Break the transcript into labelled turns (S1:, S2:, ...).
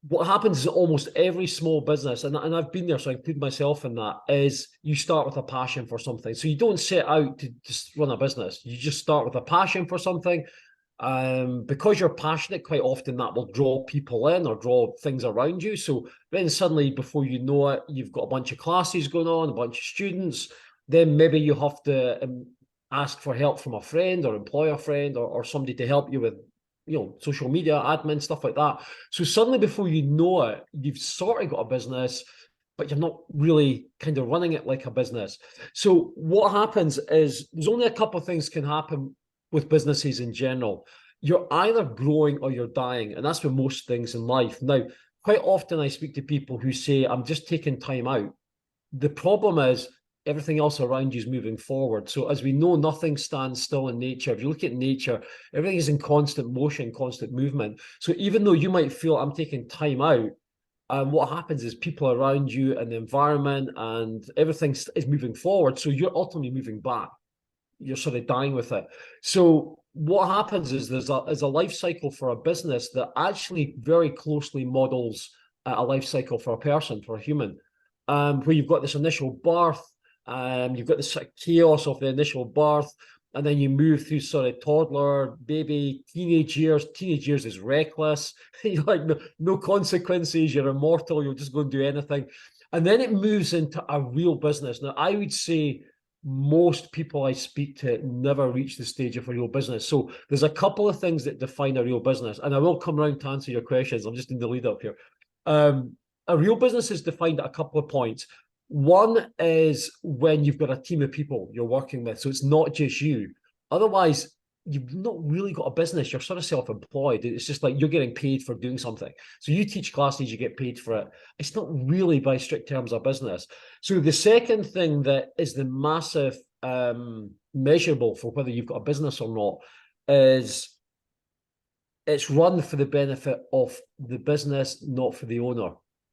S1: what happens is almost every small business, and I've been there, so I include myself in that, is you start with a passion for something. So you don't set out to just run a business. You just start with a passion for something. Because you're passionate, quite often that will draw people in or draw things around you. So then suddenly, before you know it, you've got a bunch of classes going on, a bunch of students. Then maybe you have to ask for help from a friend or employ a friend or somebody to help you with, social media, admin, stuff like that. So suddenly, before you know it, you've sort of got a business, but you're not really kind of running it like a business. So what happens is there's only a couple of things can happen with businesses in general. You're either growing or you're dying, and that's with most things in life. Now, quite often I speak to people who say, I'm just taking time out. The problem is everything else around you is moving forward. So as we know, nothing stands still in nature. If you look at nature, everything is in constant motion, constant movement. So even though you might feel I'm taking time out, what happens is people around you and the environment and everything is moving forward. So you're ultimately moving back. You're sort of dying with it. So what happens is there's a life cycle for a business that actually very closely models a life cycle for a person, for a human, where you've got this initial birth, you've got this chaos of the initial birth, and then you move through sort of toddler, baby, teenage years. Teenage years is reckless. You're like, no consequences. You're immortal. You'll just go and do anything. And then it moves into a real business. Now, I would say most people I speak to never reach the stage of a real business. So there's a couple of things that define a real business. And I will come around to answer your questions. I'm just in the lead up here. A real business is defined at a couple of points. One is when you've got a team of people you're working with. So it's not just you. Otherwise, you've not really got a business. You're sort of self-employed. It's just like you're getting paid for doing something. So you teach classes, you get paid for it. It's not really by strict terms a business. So the second thing that is the massive measurable for whether you've got a business or not is it's run for the benefit of the business, not for the owner.